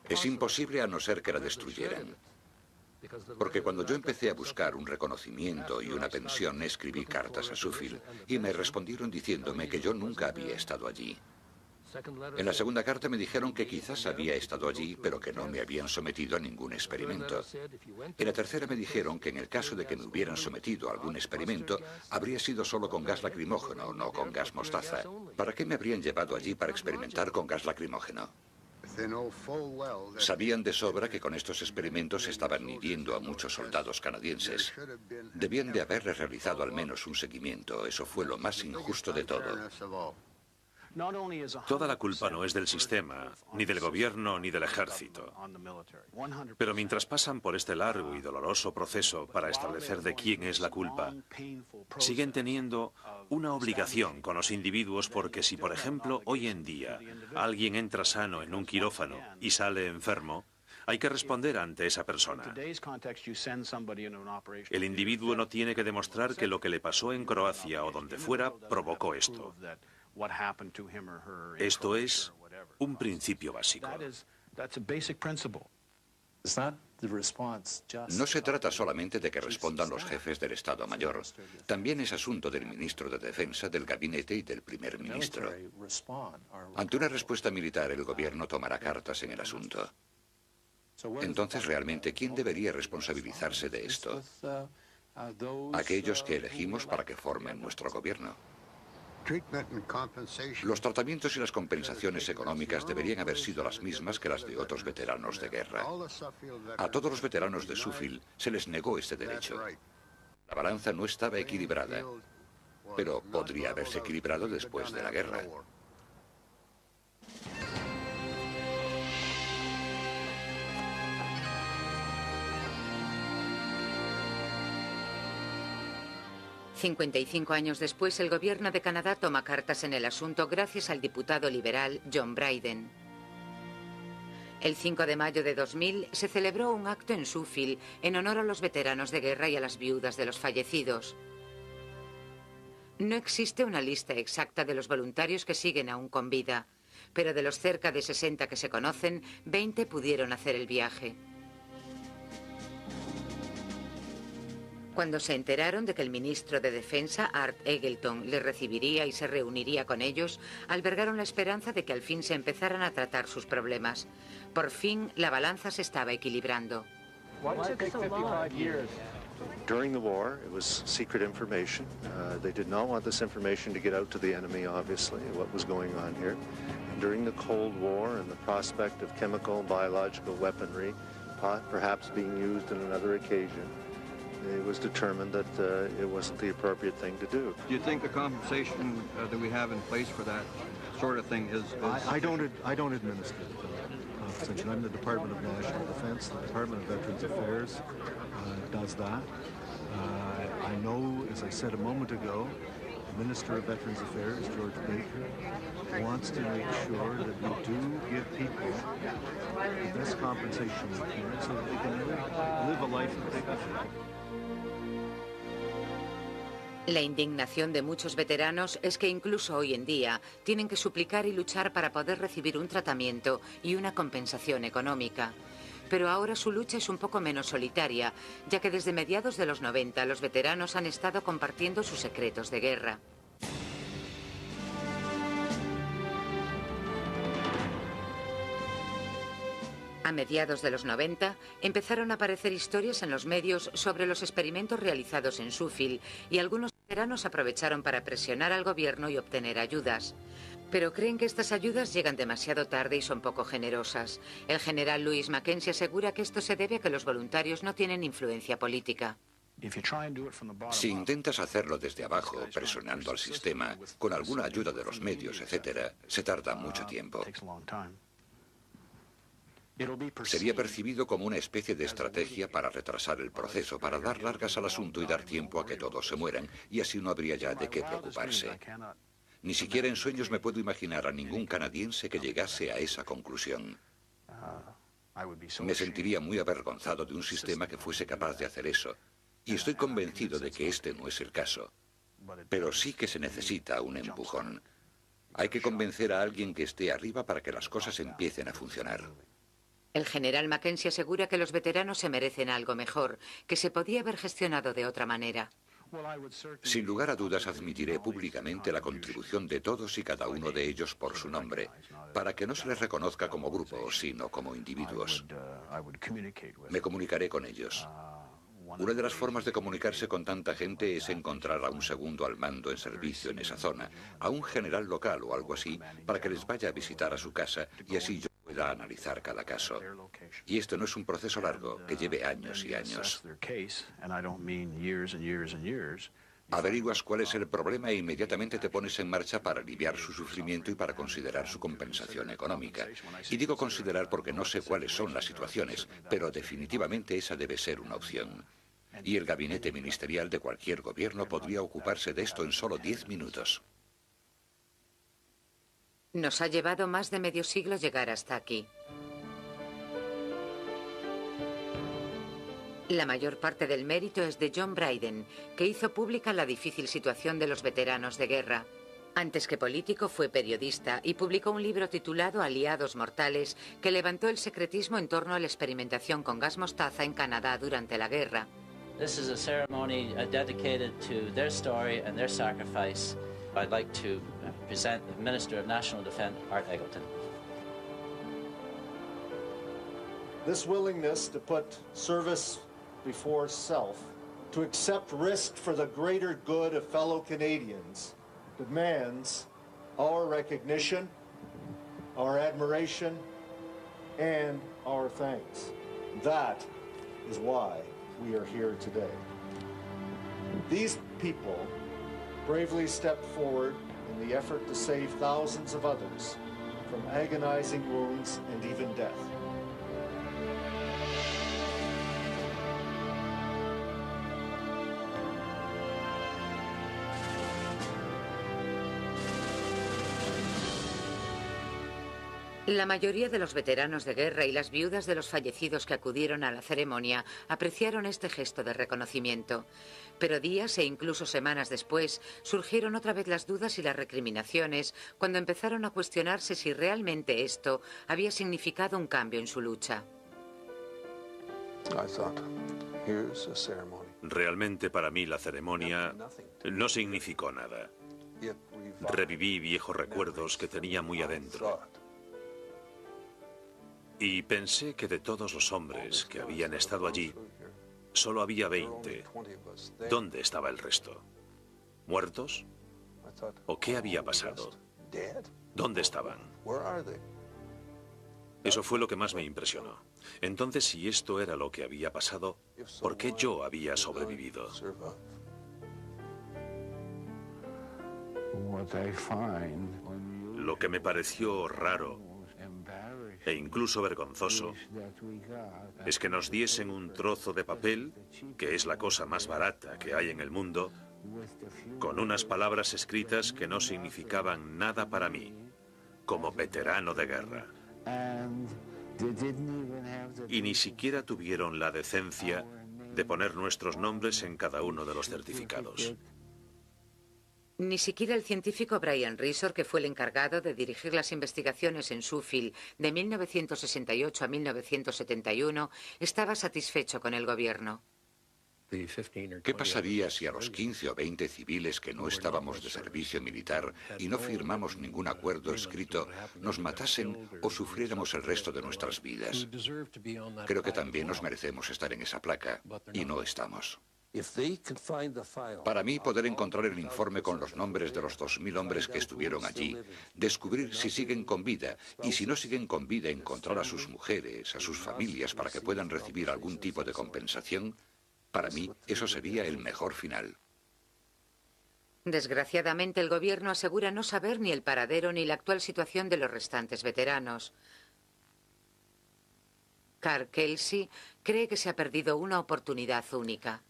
Es imposible a no ser que la destruyeran. Porque cuando yo empecé a buscar un reconocimiento y una pensión, escribí cartas a Suffield y me respondieron diciéndome que yo nunca había estado allí. En la segunda carta me dijeron que quizás había estado allí, pero que no me habían sometido a ningún experimento. En la tercera me dijeron que en el caso de que me hubieran sometido a algún experimento, habría sido solo con gas lacrimógeno, no con gas mostaza. ¿Para qué me habrían llevado allí para experimentar con gas lacrimógeno? Sabían de sobra que con estos experimentos estaban hiriendo a muchos soldados canadienses. Debían de haberles realizado al menos un seguimiento. Eso fue lo más injusto de todo. Toda la culpa no es del sistema, ni del gobierno, ni del ejército. Pero mientras pasan por este largo y doloroso proceso para establecer de quién es la culpa, siguen teniendo una obligación con los individuos porque si, por ejemplo, hoy en día alguien entra sano en un quirófano y sale enfermo, hay que responder ante esa persona. El individuo no tiene que demostrar que lo que le pasó en Croacia o donde fuera provocó esto. Esto es un principio básico. No se trata solamente de que respondan los jefes del Estado Mayor. También es asunto del ministro de Defensa, del gabinete y del primer ministro. Ante una respuesta militar, el gobierno tomará cartas en el asunto. Entonces, realmente, ¿quién debería responsabilizarse de esto? Aquellos que elegimos para que formen nuestro gobierno. Los tratamientos y las compensaciones económicas deberían haber sido las mismas que las de otros veteranos de guerra. A todos los veteranos de Suffield se les negó este derecho. La balanza no estaba equilibrada, pero podría haberse equilibrado después de la guerra. «55 años después, el gobierno de Canadá toma cartas en el asunto gracias al diputado liberal John Bryden. El 5 de mayo de 2000 se celebró un acto en Suffield en honor a los veteranos de guerra y a las viudas de los fallecidos. No existe una lista exacta de los voluntarios que siguen aún con vida, pero de los cerca de 60 que se conocen, 20 pudieron hacer el viaje. Cuando se enteraron de que el ministro de Defensa, Art Eggleton, les recibiría y se reuniría con ellos, albergaron la esperanza de que al fin se empezaran a tratar sus problemas. Por fin, la balanza se estaba equilibrando. During the war, it was secret information. They did not want this information to get out to the enemy, obviously, what was going on here. And during the Cold War and the prospect of chemical and biological weaponry, perhaps being used in another occasion, it was determined that it wasn't the appropriate thing to do. Do you think the compensation that we have in place for that sort of thing is... I don't administer the compensation. I'm the Department of National Defense. The Department of Veterans Affairs does that. I know, as I said a moment ago, the Minister of Veterans Affairs, George Baker, wants to make sure that we do give people the best compensation we can so that they can live a life of dignity. La indignación de muchos veteranos es que incluso hoy en día tienen que suplicar y luchar para poder recibir un tratamiento y una compensación económica. Pero ahora su lucha es un poco menos solitaria, ya que desde mediados de los 90 los veteranos han estado compartiendo sus secretos de guerra. A mediados de los 90 empezaron a aparecer historias en los medios sobre los experimentos realizados en Suffield y algunos veteranos aprovecharon para presionar al gobierno y obtener ayudas. Pero creen que estas ayudas llegan demasiado tarde y son poco generosas. El general Louis Mackenzie asegura que esto se debe a que los voluntarios no tienen influencia política. Si intentas hacerlo desde abajo, presionando al sistema, con alguna ayuda de los medios, etc., se tarda mucho tiempo. Sería percibido como una especie de estrategia para retrasar el proceso, para dar largas al asunto y dar tiempo a que todos se mueran, y así no habría ya de qué preocuparse. Ni siquiera en sueños me puedo imaginar a ningún canadiense que llegase a esa conclusión. Me sentiría muy avergonzado de un sistema que fuese capaz de hacer eso, y estoy convencido de que este no es el caso. Pero sí que se necesita un empujón. Hay que convencer a alguien que esté arriba para que las cosas empiecen a funcionar. El general Mackenzie asegura que los veteranos se merecen algo mejor, que se podía haber gestionado de otra manera. Sin lugar a dudas admitiré públicamente la contribución de todos y cada uno de ellos por su nombre, para que no se les reconozca como grupo, sino como individuos. Me comunicaré con ellos. Una de las formas de comunicarse con tanta gente es encontrar a un segundo al mando en servicio en esa zona, a un general local o algo así, para que les vaya a visitar a su casa y así yo pueda analizar cada caso. Y esto no es un proceso largo, que lleve años y años. Averiguas cuál es el problema e inmediatamente te pones en marcha para aliviar su sufrimiento y para considerar su compensación económica. Y digo considerar porque no sé cuáles son las situaciones, pero definitivamente esa debe ser una opción. Y el gabinete ministerial de cualquier gobierno podría ocuparse de esto en solo 10 minutos. Nos ha llevado más de medio siglo llegar hasta aquí. La mayor parte del mérito es de John Bryden, que hizo pública la difícil situación de los veteranos de guerra. Antes que político fue periodista y publicó un libro titulado Aliados Mortales, que levantó el secretismo en torno a la experimentación con gas mostaza en Canadá durante la guerra. This is a ceremony dedicated to their story and their sacrifice. I'd like to present the Minister of National Defence, Art Eggleton. This willingness to put service before self, to accept risk for the greater good of fellow Canadians, demands our recognition, our admiration, and our thanks. That is why we are here today. These people bravely stepped forward in the effort to save thousands of others from agonizing wounds and even death. La mayoría de los veteranos de guerra y las viudas de los fallecidos que acudieron a la ceremonia apreciaron este gesto de reconocimiento. Pero días e incluso semanas después surgieron otra vez las dudas y las recriminaciones cuando empezaron a cuestionarse si realmente esto había significado un cambio en su lucha. Realmente para mí la ceremonia no significó nada. Reviví viejos recuerdos que tenía muy adentro. Y pensé que de todos los hombres que habían estado allí, solo había 20. ¿Dónde estaba el resto? ¿Muertos? ¿O qué había pasado? ¿Dónde estaban? Eso fue lo que más me impresionó. Entonces, si esto era lo que había pasado, ¿por qué yo había sobrevivido? Lo que me pareció raro e incluso vergonzoso es que nos diesen un trozo de papel, que es la cosa más barata que hay en el mundo, con unas palabras escritas que no significaban nada para mí, como veterano de guerra. Y ni siquiera tuvieron la decencia de poner nuestros nombres en cada uno de los certificados. Ni siquiera el científico Brian Risor, que fue el encargado de dirigir las investigaciones en Suffield de 1968 a 1971, estaba satisfecho con el gobierno. ¿Qué pasaría si a los 15 o 20 civiles que no estábamos de servicio militar y no firmamos ningún acuerdo escrito nos matasen o sufriéramos el resto de nuestras vidas? Creo que también nos merecemos estar en esa placa, y no estamos. Para mí, poder encontrar el informe con los nombres de los 2000 hombres que estuvieron allí, descubrir si siguen con vida, y si no siguen con vida, encontrar a sus mujeres, a sus familias, para que puedan recibir algún tipo de compensación, para mí eso sería el mejor final. Desgraciadamente, el gobierno asegura no saber ni el paradero ni la actual situación de los restantes veteranos. Carl Kelsey cree que se ha perdido una oportunidad única.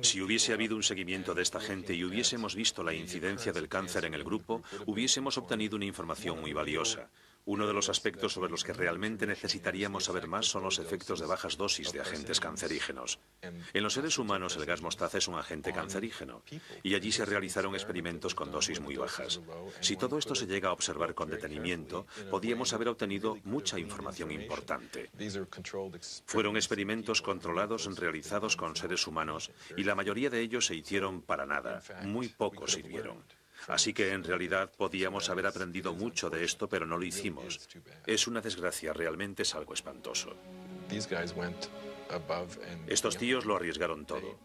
Si hubiese habido un seguimiento de esta gente y hubiésemos visto la incidencia del cáncer en el grupo, hubiésemos obtenido una información muy valiosa. Uno de los aspectos sobre los que realmente necesitaríamos saber más son los efectos de bajas dosis de agentes cancerígenos. En los seres humanos el gas mostaza es un agente cancerígeno y allí se realizaron experimentos con dosis muy bajas. Si todo esto se llega a observar con detenimiento, podíamos haber obtenido mucha información importante. Fueron experimentos controlados realizados con seres humanos y la mayoría de ellos se hicieron para nada, muy poco sirvieron. Así que en realidad podíamos haber aprendido mucho de esto, pero no lo hicimos. Es una desgracia, realmente es algo espantoso. Estos tíos lo arriesgaron todo.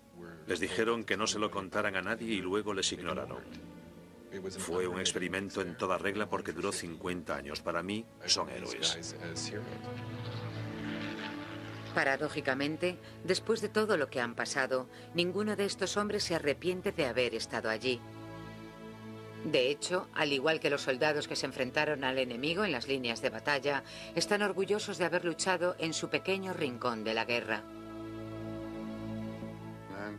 Les dijeron que no se lo contaran a nadie y luego les ignoraron. Fue un experimento en toda regla porque duró 50 años. Para mí, son héroes. Paradójicamente, después de todo lo que han pasado, ninguno de estos hombres se arrepiente de haber estado allí. De hecho, al igual que los soldados que se enfrentaron al enemigo en las líneas de batalla, están orgullosos de haber luchado en su pequeño rincón de la guerra.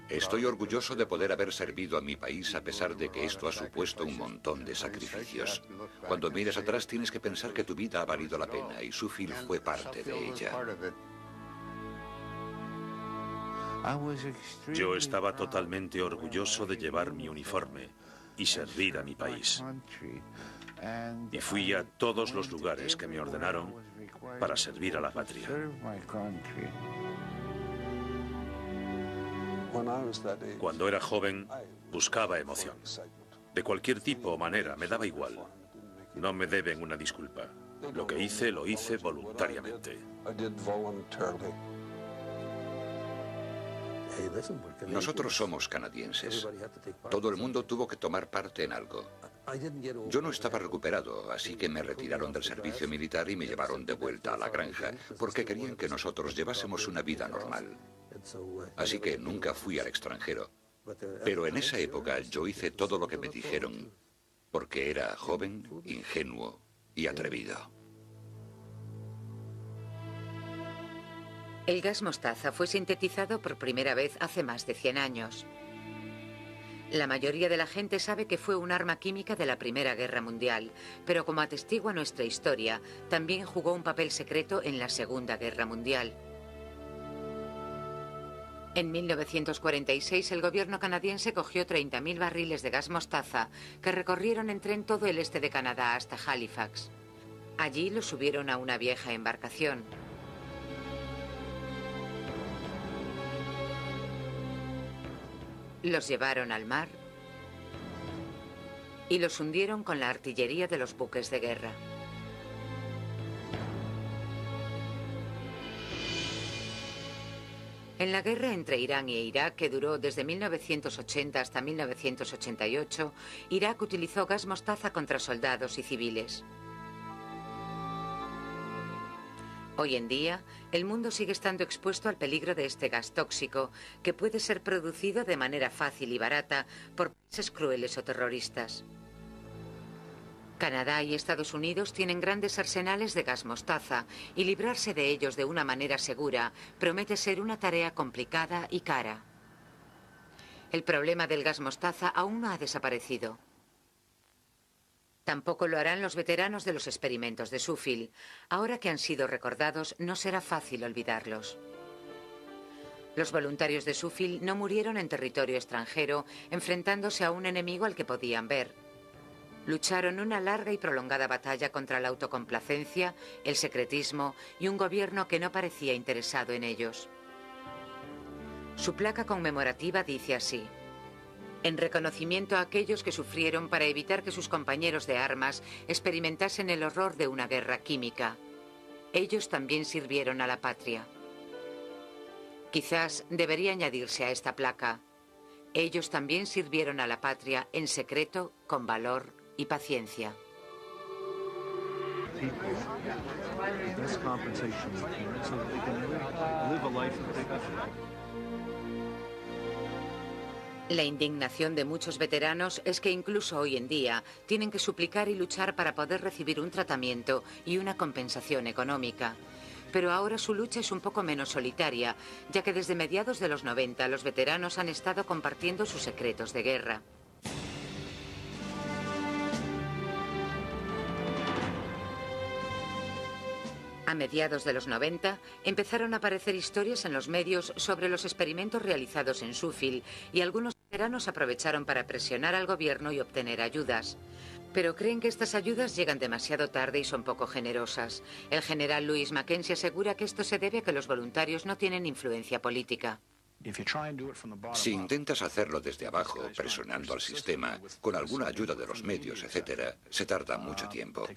Estoy orgulloso de poder haber servido a mi país a pesar de que esto ha supuesto un montón de sacrificios. Cuando miras atrás tienes que pensar que tu vida ha valido la pena y Suffield fue parte de ella. Yo estaba totalmente orgulloso de llevar mi uniforme y servir a mi país. Y fui a todos los lugares que me ordenaron para servir a la patria. Cuando era joven, buscaba emoción. De cualquier tipo o manera, me daba igual. No me deben una disculpa. Lo que hice, lo hice voluntariamente. Nosotros somos canadienses. Todo el mundo tuvo que tomar parte en algo. Yo no estaba recuperado, así que me retiraron del servicio militar y me llevaron de vuelta a la granja, porque querían que nosotros llevásemos una vida normal. Así que nunca fui al extranjero. Pero en esa época yo hice todo lo que me dijeron, porque era joven, ingenuo y atrevido. El gas mostaza fue sintetizado por primera vez hace más de 100 años. La mayoría de la gente sabe que fue un arma química de la Primera Guerra Mundial, pero como atestigua nuestra historia, también jugó un papel secreto en la Segunda Guerra Mundial. En 1946 el gobierno canadiense cogió 30.000 barriles de gas mostaza que recorrieron en tren todo el este de Canadá hasta Halifax. Allí los subieron a una vieja embarcación. Los llevaron al mar y los hundieron con la artillería de los buques de guerra. En la guerra entre Irán e Irak, que duró desde 1980 hasta 1988, Irak utilizó gas mostaza contra soldados y civiles. Hoy en día, el mundo sigue estando expuesto al peligro de este gas tóxico, que puede ser producido de manera fácil y barata por países crueles o terroristas. Canadá y Estados Unidos tienen grandes arsenales de gas mostaza y librarse de ellos de una manera segura promete ser una tarea complicada y cara. El problema del gas mostaza aún no ha desaparecido. Tampoco lo harán los veteranos de los experimentos de Suffield. Ahora que han sido recordados, no será fácil olvidarlos. Los voluntarios de Suffield no murieron en territorio extranjero, enfrentándose a un enemigo al que podían ver. Lucharon una larga y prolongada batalla contra la autocomplacencia, el secretismo y un gobierno que no parecía interesado en ellos. Su placa conmemorativa dice así: en reconocimiento a aquellos que sufrieron para evitar que sus compañeros de armas experimentasen el horror de una guerra química. Ellos también sirvieron a la patria. Quizás debería añadirse a esta placa: ellos también sirvieron a la patria en secreto, con valor y paciencia. La indignación de muchos veteranos es que incluso hoy en día tienen que suplicar y luchar para poder recibir un tratamiento y una compensación económica. Pero ahora su lucha es un poco menos solitaria, ya que desde mediados de los 90 los veteranos han estado compartiendo sus secretos de guerra. A mediados de los 90, empezaron a aparecer historias en los medios sobre los experimentos realizados en Shuffield y algunos veteranos aprovecharon para presionar al gobierno y obtener ayudas. Pero creen que estas ayudas llegan demasiado tarde y son poco generosas. El general Louis Mackenzie asegura que esto se debe a que los voluntarios no tienen influencia política. Si intentas hacerlo desde abajo, presionando al sistema, con alguna ayuda de los medios, etc., se tarda mucho tiempo.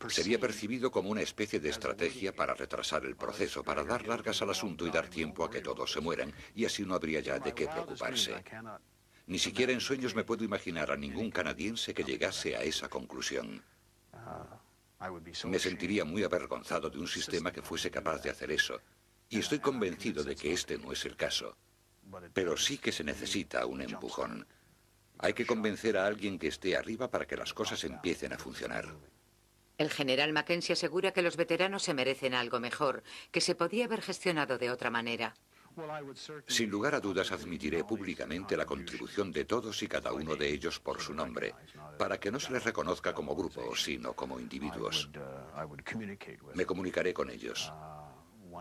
Sería percibido como una especie de estrategia para retrasar el proceso, para dar largas al asunto y dar tiempo a que todos se mueran, y así no habría ya de qué preocuparse. Ni siquiera en sueños me puedo imaginar a ningún canadiense que llegase a esa conclusión. Me sentiría muy avergonzado de un sistema que fuese capaz de hacer eso, y estoy convencido de que este no es el caso. Pero sí que se necesita un empujón. Hay que convencer a alguien que esté arriba para que las cosas empiecen a funcionar. El general Mackenzie asegura que los veteranos se merecen algo mejor, que se podía haber gestionado de otra manera. Sin lugar a dudas admitiré públicamente la contribución de todos y cada uno de ellos por su nombre, para que no se les reconozca como grupo, sino como individuos. Me comunicaré con ellos.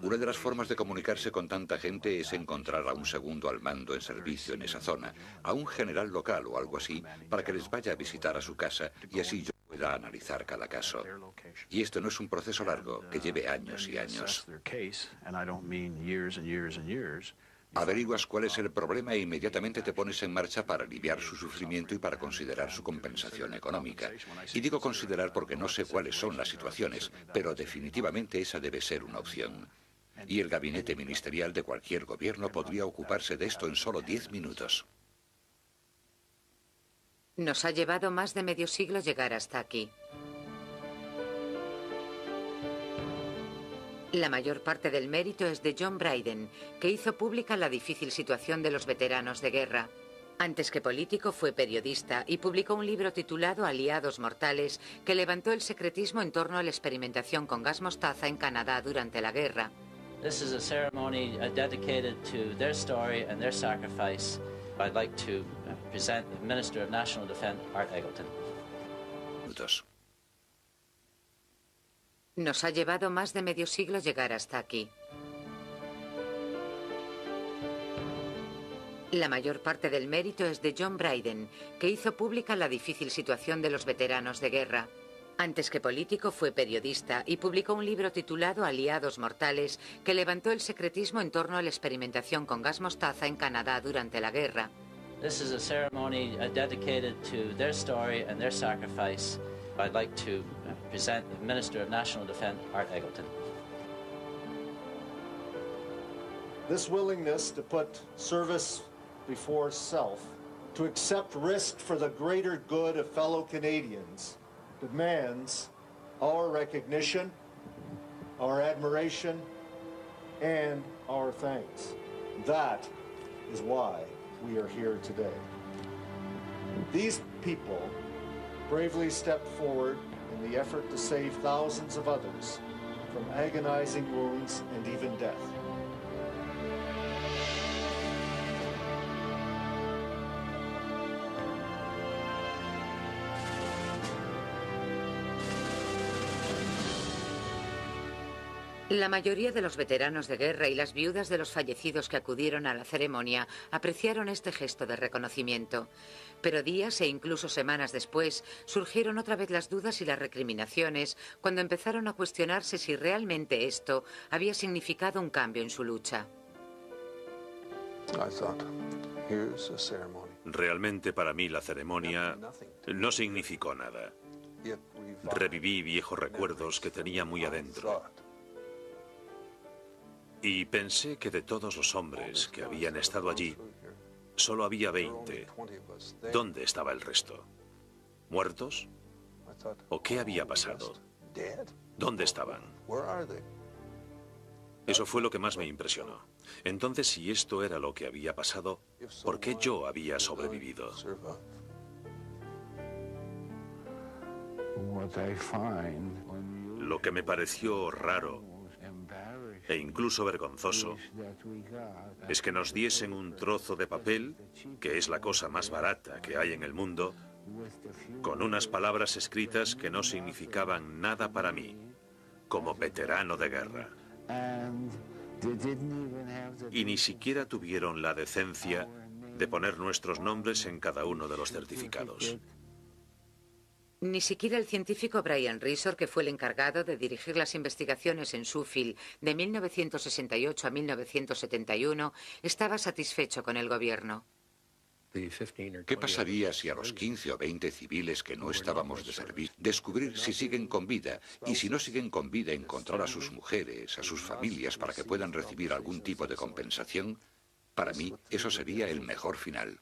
Una de las formas de comunicarse con tanta gente es encontrar a un segundo al mando en servicio en esa zona, a un general local o algo así, para que les vaya a visitar a su casa y así yo pueda analizar cada caso. Y esto no es un proceso largo, que lleve años y años. Averiguas cuál es el problema e inmediatamente te pones en marcha para aliviar su sufrimiento y para considerar su compensación económica. Y digo considerar porque no sé cuáles son las situaciones, pero definitivamente esa debe ser una opción. Y el gabinete ministerial de cualquier gobierno podría ocuparse de esto en solo 10 minutos. Nos ha llevado más de medio siglo llegar hasta aquí. La mayor parte del mérito es de John Bryden, que hizo pública la difícil situación de los veteranos de guerra. Antes que político fue periodista y publicó un libro titulado Aliados Mortales, que levantó el secretismo en torno a la experimentación con gas mostaza en Canadá durante la guerra. This is a ceremony dedicated to their story and their sacrifice. I'd like to present the Minister of National Defence, Art Eggleton. Nos ha llevado más de medio siglo llegar hasta aquí. La mayor parte del mérito es de John Bryden, que hizo pública la difícil situación de los veteranos de guerra. Antes que político fue periodista y publicó un libro titulado Aliados Mortales, que levantó el secretismo en torno a la experimentación con gas mostaza en Canadá durante la guerra. This is a ceremony dedicated to their story and their sacrifice. I'd like to present the Minister of National Defence, Art Eggleton. This willingness to put service before self, to accept risk for the greater good of fellow Canadians, demands our recognition, our admiration, and our thanks. That is why we are here today. These people bravely stepped forward in the effort to save thousands of others from agonizing wounds and even death. La mayoría de los veteranos de guerra y las viudas de los fallecidos que acudieron a la ceremonia apreciaron este gesto de reconocimiento. Pero días e incluso semanas después surgieron otra vez las dudas y las recriminaciones cuando empezaron a cuestionarse si realmente esto había significado un cambio en su lucha. Realmente para mí la ceremonia no significó nada. Reviví viejos recuerdos que tenía muy adentro. Y pensé que de todos los hombres que habían estado allí, solo había 20. ¿Dónde estaba el resto? ¿Muertos? ¿O qué había pasado? ¿Dónde estaban? Eso fue lo que más me impresionó. Entonces, si esto era lo que había pasado, ¿por qué yo había sobrevivido? Lo que me pareció raro e incluso vergonzoso es que nos diesen un trozo de papel, que es la cosa más barata que hay en el mundo, con unas palabras escritas que no significaban nada para mí, como veterano de guerra. Y ni siquiera tuvieron la decencia de poner nuestros nombres en cada uno de los certificados. Ni siquiera el científico Brian Risor, que fue el encargado de dirigir las investigaciones en Suffield de 1968 a 1971, estaba satisfecho con el gobierno. ¿Qué pasaría si a los 15 o 20 civiles que no estábamos de servicio descubrir si siguen con vida y si no siguen con vida encontrar a sus mujeres, a sus familias para que puedan recibir algún tipo de compensación? Para mí eso sería el mejor final.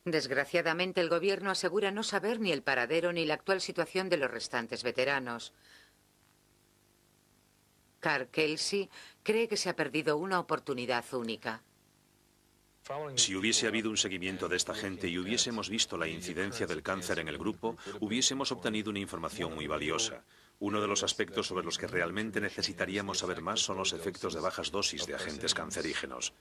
Desgraciadamente, el gobierno asegura no saber ni el paradero ni la actual situación de los restantes veteranos. Carl Kelsey cree que se ha perdido una oportunidad única. Si hubiese habido un seguimiento de esta gente y hubiésemos visto la incidencia del cáncer en el grupo, hubiésemos obtenido una información muy valiosa. Uno de los aspectos sobre los que realmente necesitaríamos saber más son los efectos de bajas dosis de agentes cancerígenos.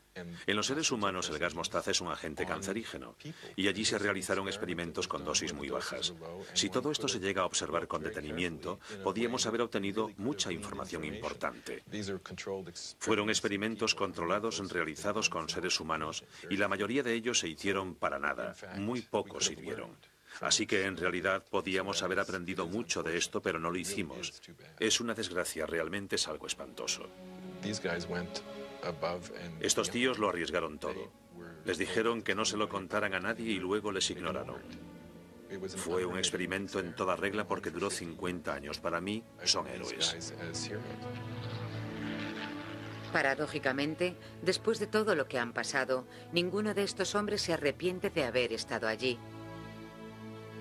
En los seres humanos el gas mostaza es un agente cancerígeno y allí se realizaron experimentos con dosis muy bajas. Si todo esto se llega a observar con detenimiento, podíamos haber obtenido mucha información importante. Fueron experimentos controlados realizados con seres humanos y la mayoría de ellos se hicieron para nada. Muy pocos sirvieron. Así que en realidad podíamos haber aprendido mucho de esto, pero no lo hicimos. Es una desgracia, realmente es algo espantoso. Estos tíos lo arriesgaron todo. Les dijeron que no se lo contaran a nadie y luego les ignoraron. Fue un experimento en toda regla porque duró 50 años. Para mí, son héroes. Paradójicamente, después de todo lo que han pasado, ninguno de estos hombres se arrepiente de haber estado allí.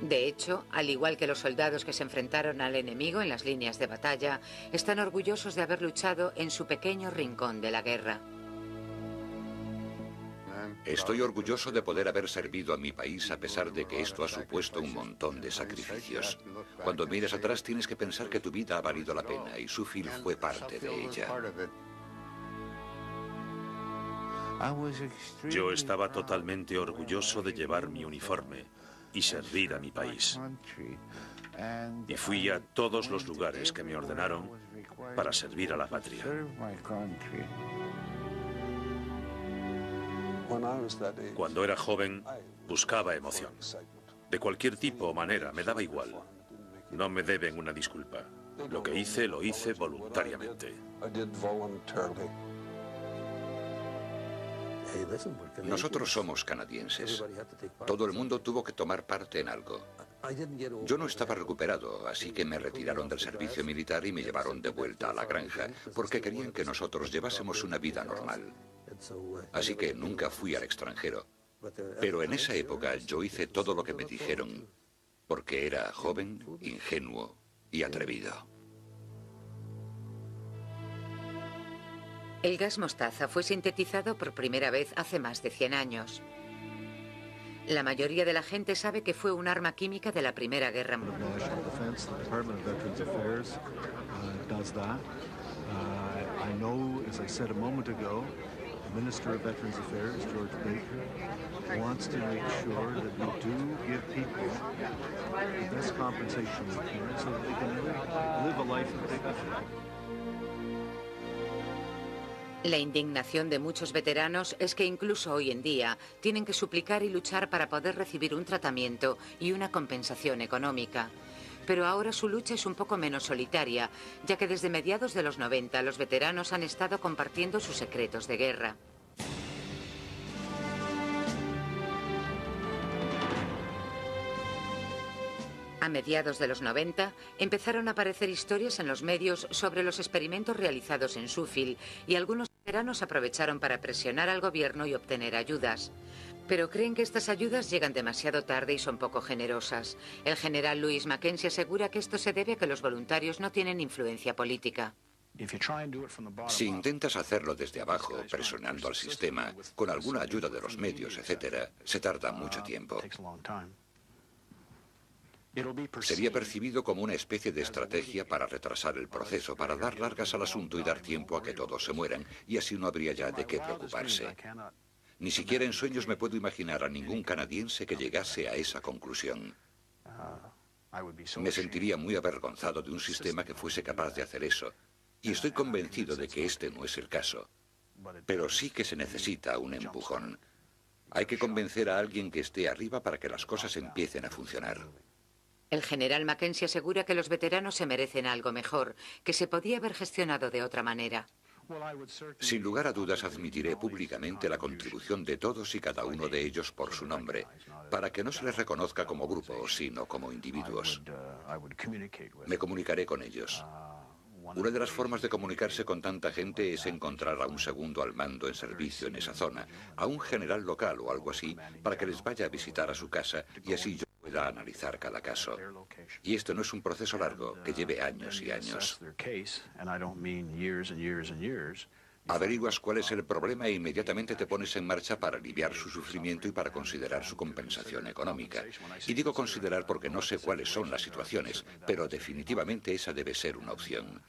De hecho, al igual que los soldados que se enfrentaron al enemigo en las líneas de batalla, están orgullosos de haber luchado en su pequeño rincón de la guerra. Estoy orgulloso de poder haber servido a mi país a pesar de que esto ha supuesto un montón de sacrificios. Cuando miras atrás tienes que pensar que tu vida ha valido la pena y Suffield fue parte de ella. Yo estaba totalmente orgulloso de llevar mi uniforme y servir a mi país. Y fui a todos los lugares que me ordenaron para servir a la patria. Cuando era joven, buscaba emoción. De cualquier tipo o manera, me daba igual. No me deben una disculpa. Lo que hice, lo hice voluntariamente. Nosotros somos canadienses. Todo el mundo tuvo que tomar parte en algo. Yo no estaba recuperado, así que me retiraron del servicio militar y me llevaron de vuelta a la granja, porque querían que nosotros llevásemos una vida normal. Así que nunca fui al extranjero. Pero en esa época yo hice todo lo que me dijeron, porque era joven, ingenuo y atrevido. El gas mostaza fue sintetizado por primera vez hace más de 100 años. La mayoría de la gente sabe que fue un arma química de la Primera Guerra Mundial. La indignación de muchos veteranos es que incluso hoy en día tienen que suplicar y luchar para poder recibir un tratamiento y una compensación económica. Pero ahora su lucha es un poco menos solitaria, ya que desde mediados de los 90 los veteranos han estado compartiendo sus secretos de guerra. A mediados de los 90 empezaron a aparecer historias en los medios sobre los experimentos realizados en Suffield y algunos veteranos aprovecharon para presionar al gobierno y obtener ayudas. Pero creen que estas ayudas llegan demasiado tarde y son poco generosas. El general Louis Mackenzie asegura que esto se debe a que los voluntarios no tienen influencia política. Si intentas hacerlo desde abajo, presionando al sistema, con alguna ayuda de los medios, etc., se tarda mucho tiempo. Sería percibido como una especie de estrategia para retrasar el proceso, para dar largas al asunto y dar tiempo a que todos se mueran, y así no habría ya de qué preocuparse. Ni siquiera en sueños me puedo imaginar a ningún canadiense que llegase a esa conclusión. Me sentiría muy avergonzado de un sistema que fuese capaz de hacer eso. Y estoy convencido de que este no es el caso. Pero sí que se necesita un empujón. Hay que convencer a alguien que esté arriba para que las cosas empiecen a funcionar. El general Mackenzie asegura que los veteranos se merecen algo mejor, que se podía haber gestionado de otra manera. Sin lugar a dudas, admitiré públicamente la contribución de todos y cada uno de ellos por su nombre, para que no se les reconozca como grupo, sino como individuos. Me comunicaré con ellos. Una de las formas de comunicarse con tanta gente es encontrar a un segundo al mando en servicio en esa zona, a un general local o algo así, para que les vaya a visitar a su casa y así yo pueda analizar cada caso. Y esto no es un proceso largo, que lleve años y años. Averiguas cuál es el problema e inmediatamente te pones en marcha para aliviar su sufrimiento y para considerar su compensación económica. Y digo considerar porque no sé cuáles son las situaciones, pero definitivamente esa debe ser una opción.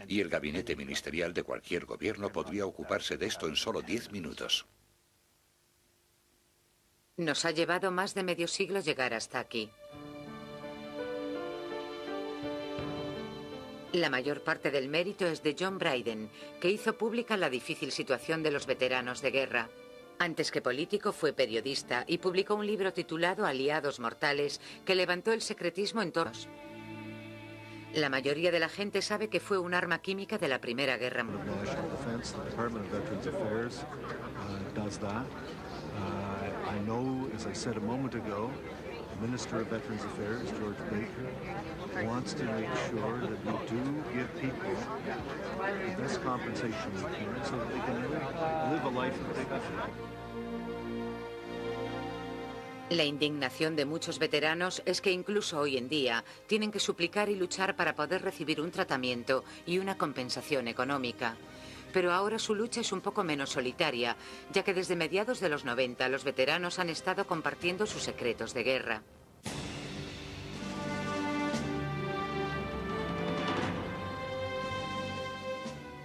Y el gabinete ministerial de cualquier gobierno podría ocuparse de esto en solo 10 minutos. Nos ha llevado más de medio siglo llegar hasta aquí. La mayor parte del mérito es de John Bryden, que hizo pública la difícil situación de los veteranos de guerra. Antes que político fue periodista y publicó un libro titulado Aliados Mortales, que levantó el secretismo en torno. La mayoría de la gente sabe que fue un arma química de la Primera Guerra Mundial. Minister of Veterans Affairs, George Baker, wants to make sure that we do give people the best compensation we can so that they can live a life of dignity. La indignación de muchos veteranos es que incluso hoy en día tienen que suplicar y luchar para poder recibir un tratamiento y una compensación económica. Pero ahora su lucha es un poco menos solitaria, ya que desde mediados de los 90 los veteranos han estado compartiendo sus secretos de guerra.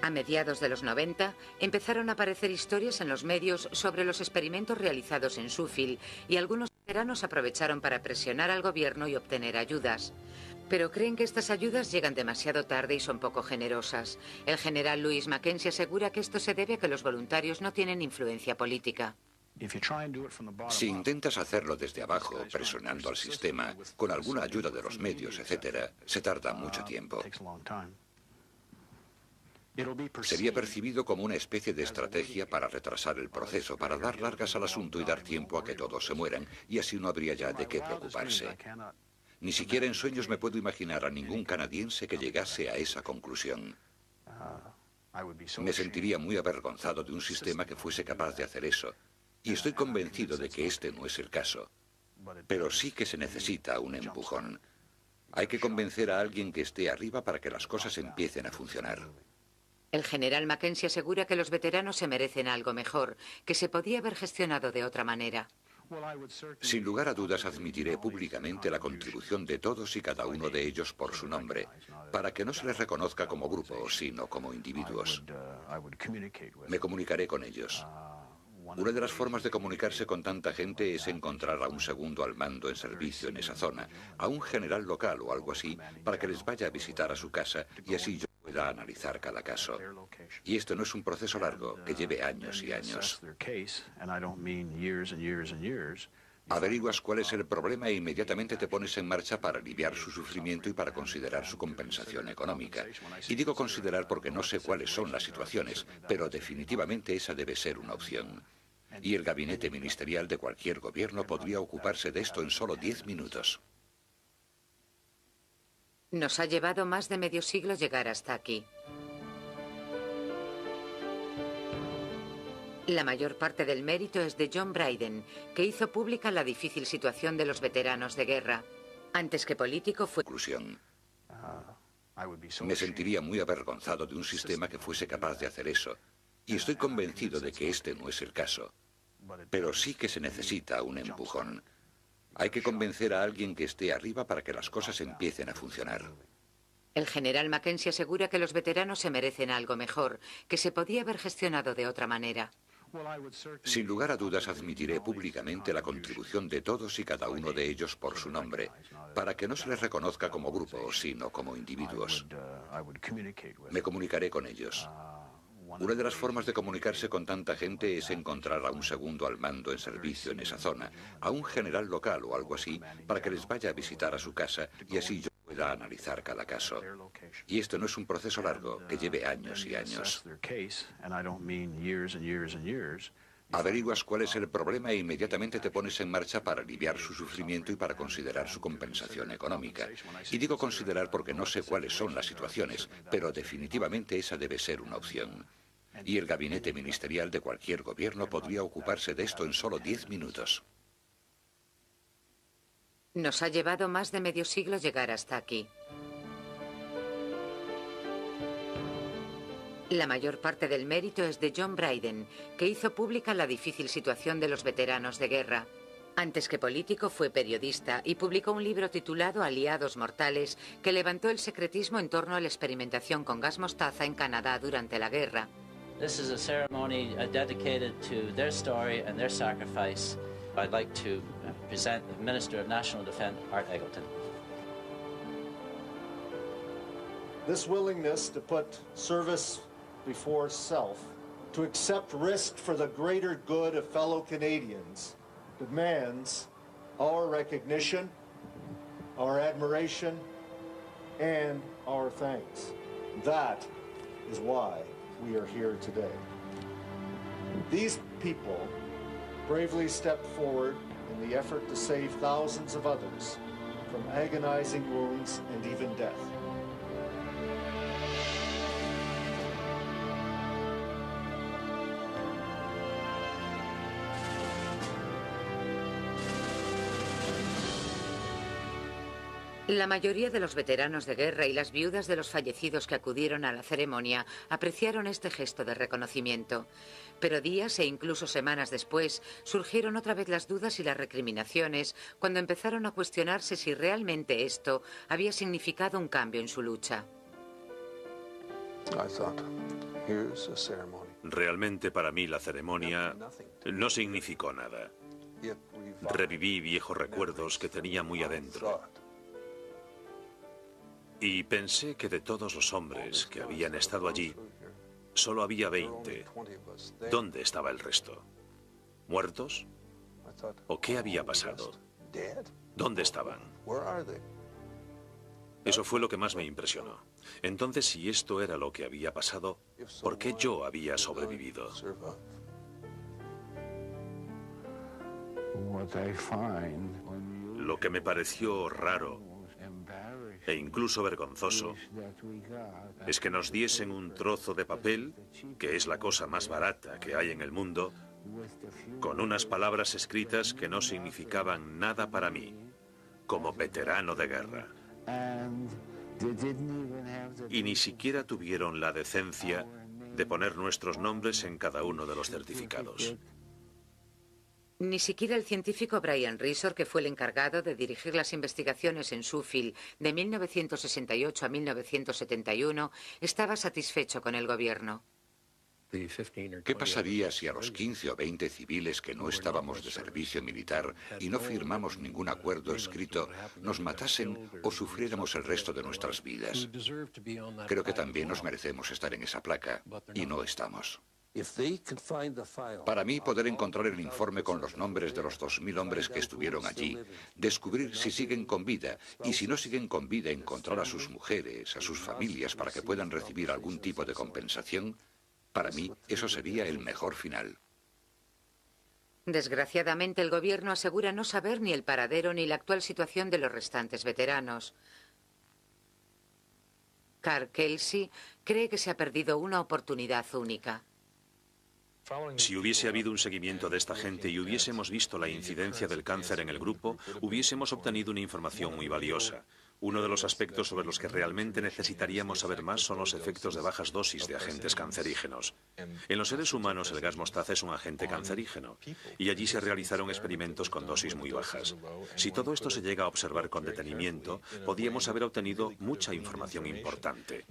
A mediados de los 90 empezaron a aparecer historias en los medios sobre los experimentos realizados en Shuffield y algunos veteranos aprovecharon para presionar al gobierno y obtener ayudas. Pero creen que estas ayudas llegan demasiado tarde y son poco generosas. El general Louis Mackenzie asegura que esto se debe a que los voluntarios no tienen influencia política. Si intentas hacerlo desde abajo, presionando al sistema, con alguna ayuda de los medios, etc., se tarda mucho tiempo. Sería percibido como una especie de estrategia para retrasar el proceso, para dar largas al asunto y dar tiempo a que todos se mueran, y así no habría ya de qué preocuparse. Ni siquiera en sueños me puedo imaginar a ningún canadiense que llegase a esa conclusión. Me sentiría muy avergonzado de un sistema que fuese capaz de hacer eso. Y estoy convencido de que este no es el caso. Pero sí que se necesita un empujón. Hay que convencer a alguien que esté arriba para que las cosas empiecen a funcionar. El general Mackenzie asegura que los veteranos se merecen algo mejor, que se podía haber gestionado de otra manera. Sin lugar a dudas, admitiré públicamente la contribución de todos y cada uno de ellos por su nombre, para que no se les reconozca como grupo, sino como individuos. Me comunicaré con ellos. Una de las formas de comunicarse con tanta gente es encontrar a un segundo al mando en servicio en esa zona, a un general local o algo así, para que les vaya a visitar a su casa y así yo pueda analizar cada caso. Y esto no es un proceso largo, que lleve años y años. Averiguas cuál es el problema e inmediatamente te pones en marcha para aliviar su sufrimiento y para considerar su compensación económica. Y digo considerar porque no sé cuáles son las situaciones, pero definitivamente esa debe ser una opción. Y el gabinete ministerial de cualquier gobierno podría ocuparse de esto en solo 10 minutos. Nos ha llevado más de medio siglo llegar hasta aquí. La mayor parte del mérito es de John Bryden, que hizo pública la difícil situación de los veteranos de guerra. Antes que político fue... Conclusión. Me sentiría muy avergonzado de un sistema que fuese capaz de hacer eso. Y estoy convencido de que este no es el caso. Pero sí que se necesita un empujón. Hay que convencer a alguien que esté arriba para que las cosas empiecen a funcionar. El general Mackenzie asegura que los veteranos se merecen algo mejor, que se podía haber gestionado de otra manera. Sin lugar a dudas, admitiré públicamente la contribución de todos y cada uno de ellos por su nombre, para que no se les reconozca como grupo, sino como individuos. Me comunicaré con ellos. Una de las formas de comunicarse con tanta gente es encontrar a un segundo al mando en servicio en esa zona, a un general local o algo así, para que les vaya a visitar a su casa y así yo pueda analizar cada caso. Y esto no es un proceso largo, que lleve años y años. Averiguas cuál es el problema e inmediatamente te pones en marcha para aliviar su sufrimiento y para considerar su compensación económica. Y digo considerar porque no sé cuáles son las situaciones, pero definitivamente esa debe ser una opción. Y el gabinete ministerial de cualquier gobierno podría ocuparse de esto en solo 10 minutos. Nos ha llevado más de medio siglo llegar hasta aquí. La mayor parte del mérito es de John Bryden, que hizo pública la difícil situación de los veteranos de guerra. Antes que político, fue periodista y publicó un libro titulado Aliados Mortales, que levantó el secretismo en torno a la experimentación con gas mostaza en Canadá durante la guerra. This is a ceremony dedicated to their story and their sacrifice. I'd like to present the Minister of National Defence, Art Eggleton. This willingness to put service before self, to accept risk for the greater good of fellow Canadians, demands our recognition, our admiration, and our thanks. That is why we are here today. These people bravely stepped forward in the effort to save thousands of others from agonizing wounds and even death. La mayoría de los veteranos de guerra y las viudas de los fallecidos que acudieron a la ceremonia apreciaron este gesto de reconocimiento. Pero días e incluso semanas después surgieron otra vez las dudas y las recriminaciones cuando empezaron a cuestionarse si realmente esto había significado un cambio en su lucha. Realmente para mí la ceremonia no significó nada. Reviví viejos recuerdos que tenía muy adentro. Y pensé que de todos los hombres que habían estado allí, solo había 20. ¿Dónde estaba el resto? ¿Muertos? ¿O qué había pasado? ¿Dónde estaban? Eso fue lo que más me impresionó. Entonces, si esto era lo que había pasado, ¿por qué yo había sobrevivido? Lo que me pareció raro e incluso vergonzoso es que nos diesen un trozo de papel, que es la cosa más barata que hay en el mundo, con unas palabras escritas que no significaban nada para mí, como veterano de guerra. Y ni siquiera tuvieron la decencia de poner nuestros nombres en cada uno de los certificados. Ni siquiera el científico Brian Risor, que fue el encargado de dirigir las investigaciones en Suffield de 1968 a 1971, estaba satisfecho con el gobierno. ¿Qué pasaría si a los 15 o 20 civiles que no estábamos de servicio militar y no firmamos ningún acuerdo escrito nos matasen o sufriéramos el resto de nuestras vidas? Creo que también nos merecemos estar en esa placa y no estamos. Para mí, poder encontrar el informe con los nombres de los 2000 hombres que estuvieron allí, descubrir si siguen con vida y si no siguen con vida, encontrar a sus mujeres, a sus familias para que puedan recibir algún tipo de compensación, para mí eso sería el mejor final. Desgraciadamente, el gobierno asegura no saber ni el paradero ni la actual situación de los restantes veteranos. Carl Kelsey cree que se ha perdido una oportunidad única. Si hubiese habido un seguimiento de esta gente y hubiésemos visto la incidencia del cáncer en el grupo, hubiésemos obtenido una información muy valiosa. Uno de los aspectos sobre los que realmente necesitaríamos saber más son los efectos de bajas dosis de agentes cancerígenos. En los seres humanos el gas mostaza es un agente cancerígeno y allí se realizaron experimentos con dosis muy bajas. Si todo esto se llega a observar con detenimiento, podíamos haber obtenido mucha información importante.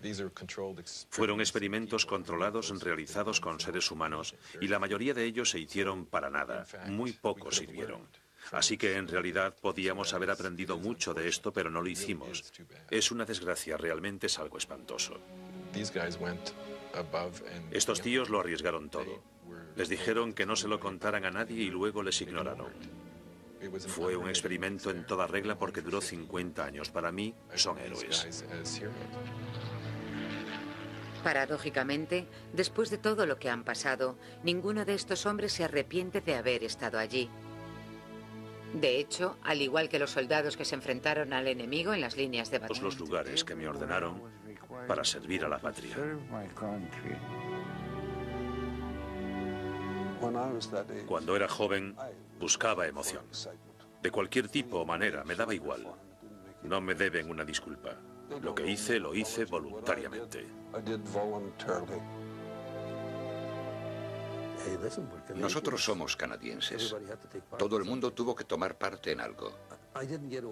Fueron experimentos controlados realizados con seres humanos y la mayoría de ellos se hicieron para nada, muy pocos sirvieron. Así que en realidad podíamos haber aprendido mucho de esto, pero no lo hicimos. Es una desgracia, realmente es algo espantoso. Estos tíos lo arriesgaron todo. Les dijeron que no se lo contaran a nadie y luego les ignoraron. Fue un experimento en toda regla porque duró 50 años. Para mí, son héroes. Paradójicamente, después de todo lo que han pasado, ninguno de estos hombres se arrepiente de haber estado allí. De hecho, al igual que los soldados que se enfrentaron al enemigo en las líneas de batalla. Los lugares que me ordenaron para servir a la patria. Cuando era joven, buscaba emoción. De cualquier tipo o manera, me daba igual. No me deben una disculpa. Lo que hice, lo hice voluntariamente. Nosotros somos canadienses. Todo el mundo tuvo que tomar parte en algo.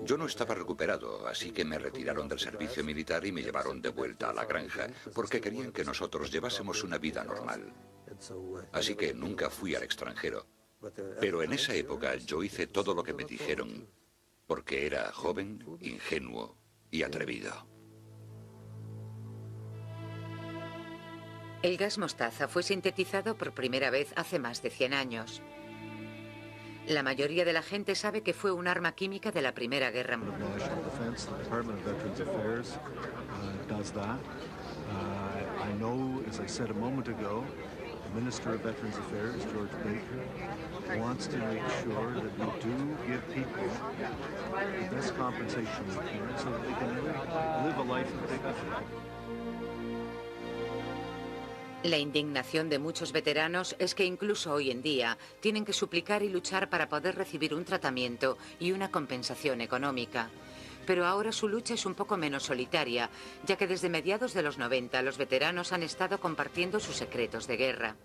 Yo no estaba recuperado, así que me retiraron del servicio militar y me llevaron de vuelta a la granja, porque querían que nosotros llevásemos una vida normal. Así que nunca fui al extranjero. Pero en esa época yo hice todo lo que me dijeron, porque era joven, ingenuo y atrevido. El gas mostaza fue sintetizado por primera vez hace más de 100 años. La mayoría de la gente sabe que fue un arma química de la Primera Guerra Mundial. La indignación de muchos veteranos es que incluso hoy en día tienen que suplicar y luchar para poder recibir un tratamiento y una compensación económica. Pero ahora su lucha es un poco menos solitaria, ya que desde mediados de los 90 los veteranos han estado compartiendo sus secretos de guerra.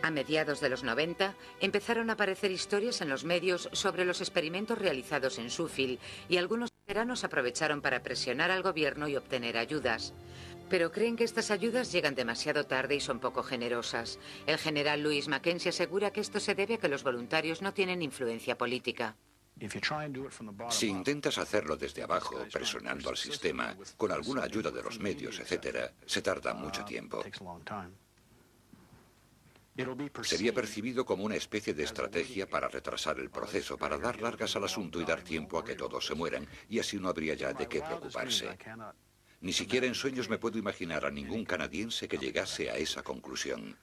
A mediados de los 90 empezaron a aparecer historias en los medios sobre los experimentos realizados en Shuffield y algunos veteranos aprovecharon para presionar al gobierno y obtener ayudas. Pero creen que estas ayudas llegan demasiado tarde y son poco generosas. El general Louis Mackenzie asegura que esto se debe a que los voluntarios no tienen influencia política. Si intentas hacerlo desde abajo, presionando al sistema, con alguna ayuda de los medios, etc., se tarda mucho tiempo. Sería percibido como una especie de estrategia para retrasar el proceso, para dar largas al asunto y dar tiempo a que todos se mueran, y así no habría ya de qué preocuparse. Ni siquiera en sueños me puedo imaginar a ningún canadiense que llegase a esa conclusión.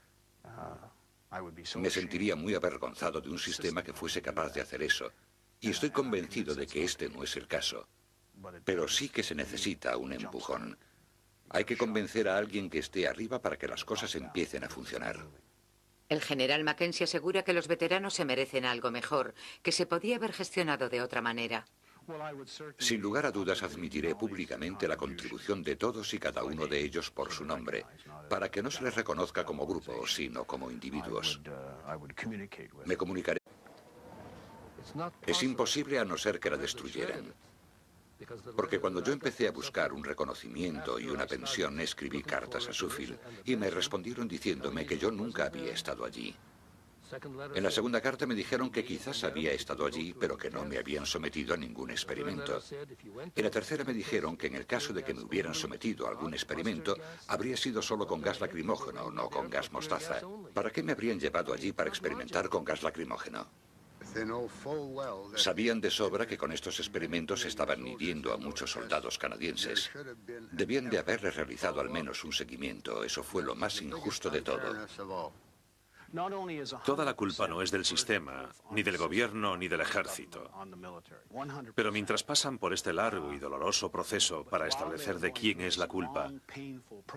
Me sentiría muy avergonzado de un sistema que fuese capaz de hacer eso, y estoy convencido de que este no es el caso. Pero sí que se necesita un empujón. Hay que convencer a alguien que esté arriba para que las cosas empiecen a funcionar. El general Mackenzie asegura que los veteranos se merecen algo mejor, que se podía haber gestionado de otra manera. Sin lugar a dudas admitiré públicamente la contribución de todos y cada uno de ellos por su nombre, para que no se les reconozca como grupo, sino como individuos. Me comunicaré. Es imposible a no ser que la destruyeran. Porque cuando yo empecé a buscar un reconocimiento y una pensión, escribí cartas a Shuffield y me respondieron diciéndome que yo nunca había estado allí. En la segunda carta me dijeron que quizás había estado allí, pero que no me habían sometido a ningún experimento. En la tercera me dijeron que en el caso de que me hubieran sometido a algún experimento, habría sido solo con gas lacrimógeno, no con gas mostaza. ¿Para qué me habrían llevado allí para experimentar con gas lacrimógeno? Sabían de sobra que con estos experimentos estaban hiriendo a muchos soldados canadienses. Debían de haberles realizado al menos un seguimiento. Eso fue lo más injusto de todo. Toda la culpa no es del sistema, ni del gobierno, ni del ejército. Pero mientras pasan por este largo y doloroso proceso para establecer de quién es la culpa,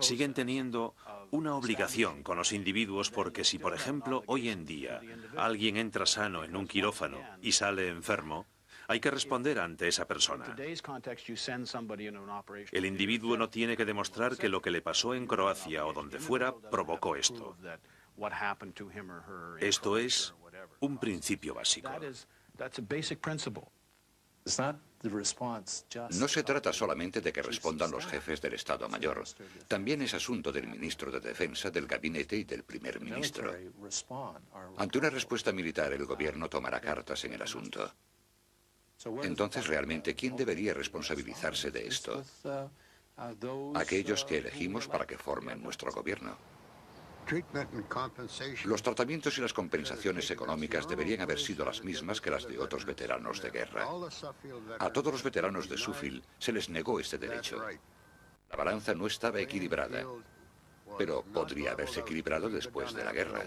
siguen teniendo una obligación con los individuos porque si, por ejemplo, hoy en día alguien entra sano en un quirófano y sale enfermo, hay que responder ante esa persona. El individuo no tiene que demostrar que lo que le pasó en Croacia o donde fuera provocó esto. Esto es un principio básico. No se trata solamente de que respondan los jefes del Estado Mayor. También es asunto del ministro de Defensa, del gabinete y del primer ministro. Ante una respuesta militar, el gobierno tomará cartas en el asunto. Entonces, realmente, ¿quién debería responsabilizarse de esto? Aquellos que elegimos para que formen nuestro gobierno. Los tratamientos y las compensaciones económicas deberían haber sido las mismas que las de otros veteranos de guerra. A todos los veteranos de Suffield se les negó este derecho. La balanza no estaba equilibrada, pero podría haberse equilibrado después de la guerra.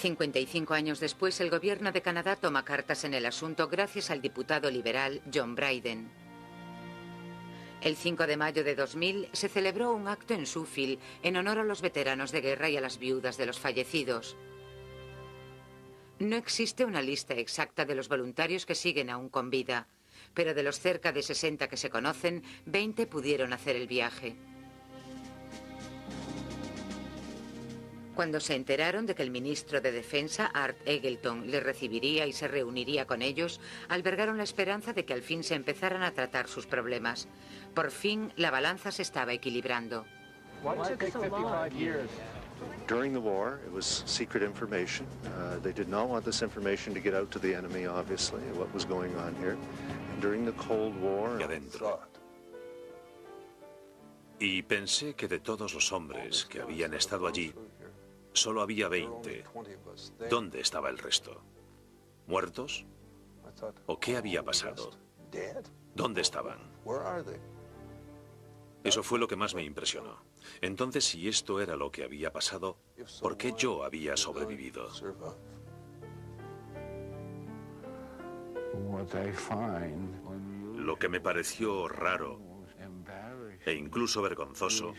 $55 años después, el gobierno de Canadá toma cartas en el asunto gracias al diputado liberal John Bryden. El 5 de mayo de 2000 se celebró un acto en Suffield en honor a los veteranos de guerra y a las viudas de los fallecidos. No existe una lista exacta de los voluntarios que siguen aún con vida, pero de los cerca de 60 que se conocen, 20 pudieron hacer el viaje. Cuando se enteraron de que el ministro de Defensa, Art Eggleton, les recibiría y se reuniría con ellos, albergaron la esperanza de que al fin se empezaran a tratar sus problemas. Por fin, la balanza se estaba equilibrando. During the war, it was secret information. They did not want this information to get out to the enemy, obviously, what was going on here. And during the Cold War... Y pensé que de todos los hombres que habían estado allí, solo había 20. ¿Dónde estaba el resto? ¿Muertos? ¿O qué había pasado? ¿Dónde estaban? Eso fue lo que más me impresionó. Entonces, si esto era lo que había pasado, ¿por qué yo había sobrevivido? Lo que me pareció raro e incluso vergonzoso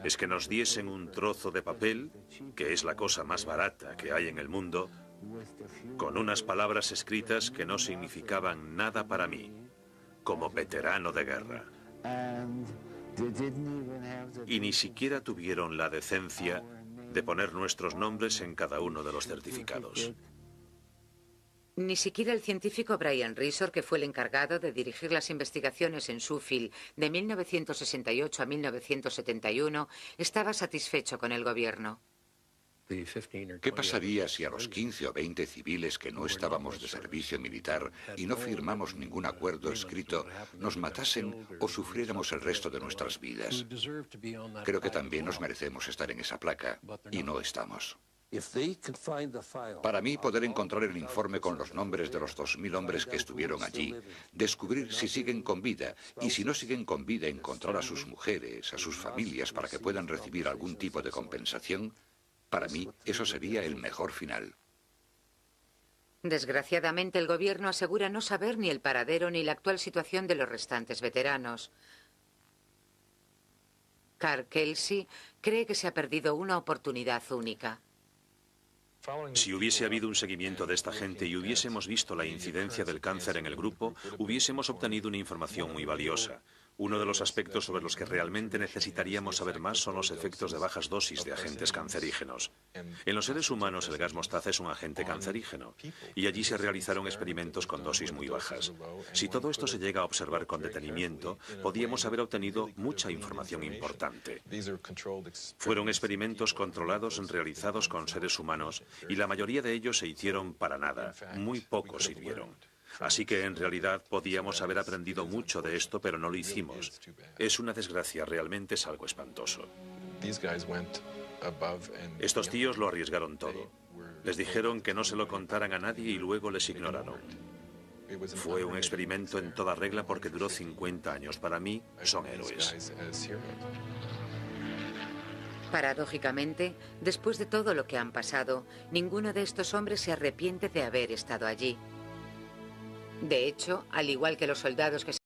es que nos diesen un trozo de papel, que es la cosa más barata que hay en el mundo, con unas palabras escritas que no significaban nada para mí, como veterano de guerra. Y ni siquiera tuvieron la decencia de poner nuestros nombres en cada uno de los certificados. Ni siquiera el científico Brian Risor, que fue el encargado de dirigir las investigaciones en Suffield de 1968 a 1971, estaba satisfecho con el gobierno. ¿Qué pasaría si a los 15 o 20 civiles que no estábamos de servicio militar y no firmamos ningún acuerdo escrito nos matasen o sufriéramos el resto de nuestras vidas? Creo que también nos merecemos estar en esa placa y no estamos. Para mí, poder encontrar el informe con los nombres de los 2000 hombres que estuvieron allí, descubrir si siguen con vida y si no siguen con vida, encontrar a sus mujeres, a sus familias para que puedan recibir algún tipo de compensación, para mí eso sería el mejor final. Desgraciadamente, el gobierno asegura no saber ni el paradero ni la actual situación de los restantes veteranos. Carl Kelsey cree que se ha perdido una oportunidad única. Si hubiese habido un seguimiento de esta gente y hubiésemos visto la incidencia del cáncer en el grupo, hubiésemos obtenido una información muy valiosa. Uno de los aspectos sobre los que realmente necesitaríamos saber más son los efectos de bajas dosis de agentes cancerígenos. En los seres humanos el gas mostaza es un agente cancerígeno y allí se realizaron experimentos con dosis muy bajas. Si todo esto se llega a observar con detenimiento, podíamos haber obtenido mucha información importante. Fueron experimentos controlados realizados con seres humanos y la mayoría de ellos se hicieron para nada, muy pocos sirvieron. Así que en realidad podíamos haber aprendido mucho de esto, pero no lo hicimos. Es una desgracia, realmente es algo espantoso. Estos tíos lo arriesgaron todo. Les dijeron que no se lo contaran a nadie y luego les ignoraron. Fue un experimento en toda regla porque duró 50 años. Para mí, son héroes. Paradójicamente, después de todo lo que han pasado, ninguno de estos hombres se arrepiente de haber estado allí. De hecho, al igual que los soldados que